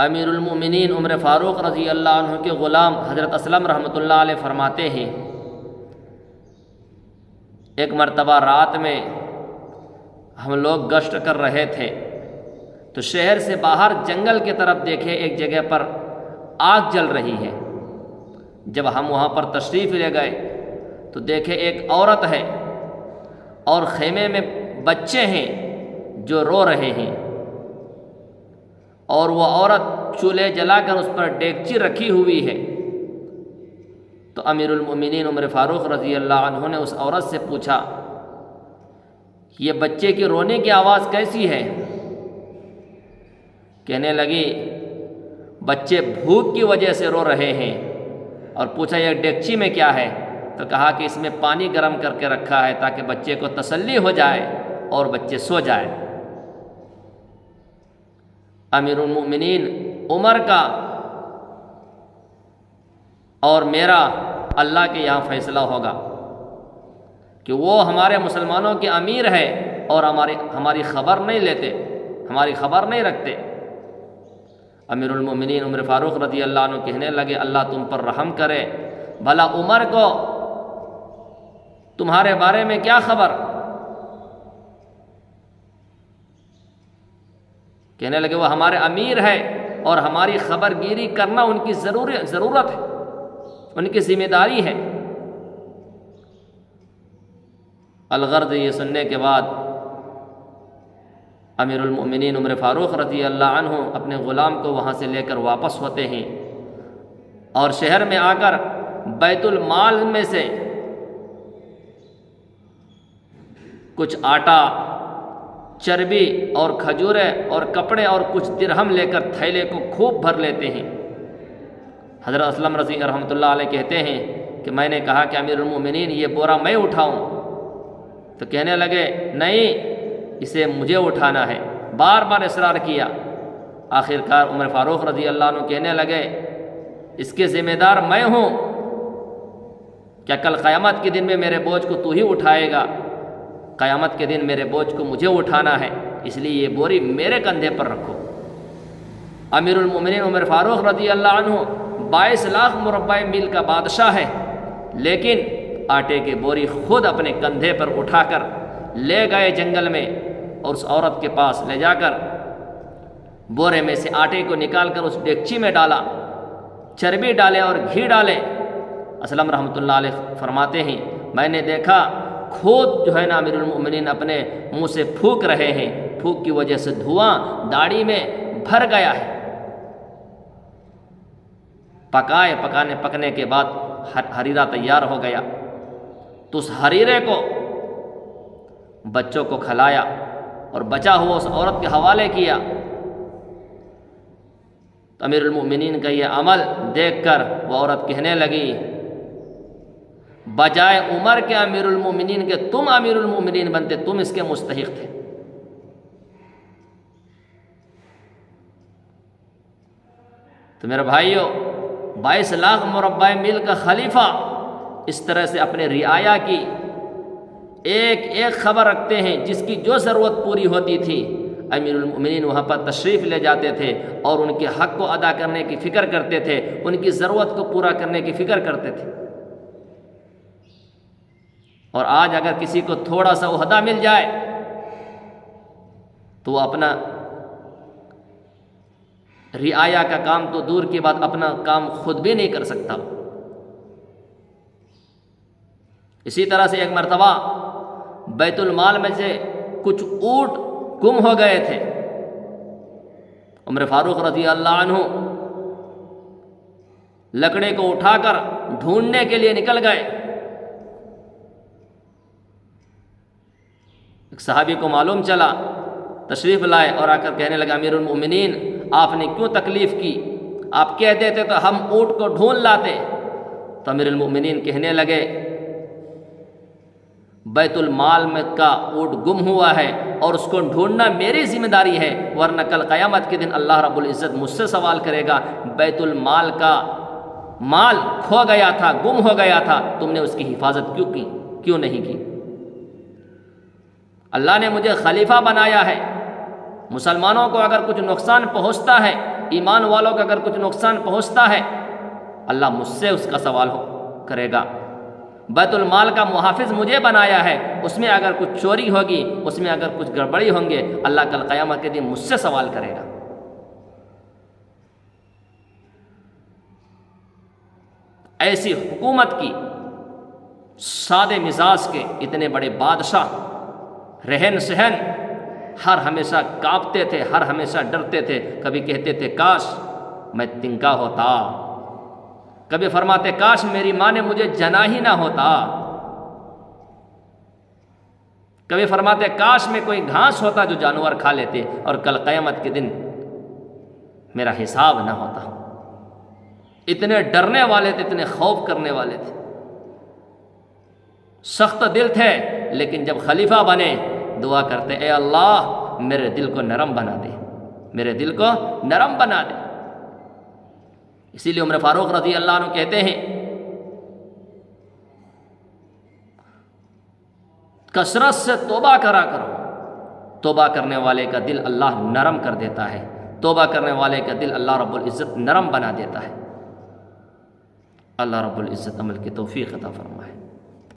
امیر المؤمنین عمر فاروق رضی اللہ عنہ کے غلام حضرت اسلم رحمۃ اللہ علیہ فرماتے ہیں، ایک مرتبہ رات میں ہم لوگ گشت کر رہے تھے تو شہر سے باہر جنگل کی طرف دیکھے ایک جگہ پر آگ جل رہی ہے۔ جب ہم وہاں پر تشریف لے گئے تو دیکھے ایک عورت ہے اور خیمے میں بچے ہیں جو رو رہے ہیں، اور وہ عورت چولہے جلا کر اس پر ڈیگچی رکھی ہوئی ہے۔ تو امیر المؤمنین عمر فاروق رضی اللہ عنہ نے اس عورت سے پوچھا، یہ بچے کی رونے کی آواز کیسی ہے؟ کہنے لگی، بچے بھوک کی وجہ سے رو رہے ہیں۔ اور پوچھا، یہ ڈیگچی میں کیا ہے؟ تو کہا کہ اس میں پانی گرم کر کے رکھا ہے تاکہ بچے کو تسلی ہو جائے اور بچے سو جائے۔ امیر المؤمنین عمر کا اور میرا اللہ کے یہاں فیصلہ ہوگا کہ وہ ہمارے مسلمانوں کے امیر ہے اور ہماری خبر نہیں لیتے، ہماری خبر نہیں رکھتے۔ امیر المؤمنین عمر فاروق رضی اللہ عنہ کہنے لگے، اللہ تم پر رحم کرے، بھلا عمر کو تمہارے بارے میں کیا خبر؟ کہنے لگے، وہ ہمارے امیر ہے اور ہماری خبر گیری کرنا ان کی ضرورت ہے، ان کی ذمہ داری ہے۔ الغرض یہ سننے کے بعد امیر المؤمنین عمر فاروق رضی اللہ عنہ اپنے غلام کو وہاں سے لے کر واپس ہوتے ہیں اور شہر میں آ کر بیت المال میں سے کچھ آٹا، چربی اور کھجورے اور کپڑے اور کچھ درہم لے کر تھیلے کو خوب بھر لیتے ہیں۔ حضرت اسلم رضی رحمۃ اللہ علیہ کہتے ہیں کہ میں نے کہا کہ امیر المؤمنین یہ بورا میں اٹھاؤں؟ تو کہنے لگے، نہیں، اسے مجھے اٹھانا ہے۔ بار بار اصرار کیا۔ آخر کار عمر فاروق رضی اللہ عنہ کہنے لگے، اس کے ذمہ دار میں ہوں، کیا کل قیامت کے دن میں میرے بوجھ کو تو ہی اٹھائے گا؟ قیامت کے دن میرے بوجھ کو مجھے اٹھانا ہے، اس لیے یہ بوری میرے کندھے پر رکھو۔ امیر المؤمنین عمر فاروق رضی اللہ عنہ 22 لاکھ مربع میل کا بادشاہ ہے، لیکن آٹے کی بوری خود اپنے کندھے پر اٹھا کر لے گئے جنگل میں، اور اس عورت کے پاس لے جا کر بورے میں سے آٹے کو نکال کر اس ڈیگچی میں ڈالا، چربی ڈالے اور گھی ڈالے۔ اسلم رحمۃ اللہ علیہ فرماتے ہیں، میں نے دیکھا خود جو ہے نا امیر المؤمنین اپنے منہ سے پھونک رہے ہیں، پھونک کی وجہ سے دھواں داڑھی میں بھر گیا ہے۔ پکنے کے بعد حریرہ تیار ہو گیا، تو اس حریرے کو بچوں کو کھلایا اور بچا ہوا اس عورت کے حوالے کیا۔ تو امیر المؤمنین کا یہ عمل دیکھ کر وہ عورت کہنے لگی، بجائے عمر کے امیر المؤمنین کے تم امیر المؤمنین بنتے، تم اس کے مستحق تھے۔ تو میرے بھائیو، 22 لاکھ مربع میل کا خلیفہ اس طرح سے اپنے رعایا کی ایک ایک خبر رکھتے ہیں، جس کی جو ضرورت پوری ہوتی تھی امیر المؤمنین وہاں پر تشریف لے جاتے تھے اور ان کے حق کو ادا کرنے کی فکر کرتے تھے، ان کی ضرورت کو پورا کرنے کی فکر کرتے تھے۔ اور آج اگر کسی کو تھوڑا سا عہدہ مل جائے تو وہ اپنا رعایا کا کام تو دور کی بات، اپنا کام خود بھی نہیں کر سکتا۔ اسی طرح سے ایک مرتبہ بیت المال میں سے کچھ اونٹ گم ہو گئے تھے۔ عمر فاروق رضی اللہ عنہ لکڑے کو اٹھا کر ڈھونڈنے کے لیے نکل گئے۔ ایک صحابی کو معلوم چلا، تشریف لائے اور آ کر کہنے لگا، امیر المؤمنین آپ نے کیوں تکلیف کی؟ آپ کہہ دیتے تو ہم اونٹ کو ڈھونڈ لاتے۔ تو امیر المؤمنین کہنے لگے، بیت المال میں کا اونٹ گم ہوا ہے اور اس کو ڈھونڈنا میری ذمہ داری ہے، ورنہ کل قیامت کے دن اللہ رب العزت مجھ سے سوال کرے گا، بیت المال کا مال کھو گیا تھا، گم ہو گیا تھا، تم نے اس کی حفاظت کیوں نہیں کی؟ اللہ نے مجھے خلیفہ بنایا ہے، مسلمانوں کو اگر کچھ نقصان پہنچتا ہے ایمان والوں کا اگر کچھ نقصان پہنچتا ہے اللہ مجھ سے اس کا سوال کرے گا۔ بیت المال کا محافظ مجھے بنایا ہے، اس میں اگر کچھ چوری ہوگی، اس میں اگر کچھ گڑبڑی ہوں گے، اللہ کل قیامت کے دن مجھ سے سوال کرے گا۔ ایسی حکومت کی، سادے مزاج کے اتنے بڑے بادشاہ، رہن سہن، ہر ہمیشہ کانپتے تھے، ہر ہمیشہ ڈرتے تھے، کبھی کہتے تھے کاش میں تنکا ہوتا، کبھی فرماتے کاش میری ماں نے مجھے جنا ہی نہ ہوتا، کبھی فرماتے کاش میں کوئی گھاس ہوتا جو جانور کھا لیتے، اور کل قیامت کے دن میرا حساب نہ ہوتا۔ اتنے ڈرنے والے تھے، اتنے خوف کرنے والے تھے، سخت دل تھے، لیکن جب خلیفہ بنے دعا کرتے اے اللہ میرے دل کو نرم بنا دے، میرے دل کو نرم بنا دے۔ اسی لیے عمر فاروق رضی اللہ عنہ کہتے ہیں کثرت سے توبہ کرا کرو، توبہ کرنے والے کا دل اللہ نرم کر دیتا ہے، توبہ کرنے والے کا دل اللہ رب العزت نرم بنا دیتا ہے۔ اللہ رب العزت عمل کی توفیق عطا فرمائے۔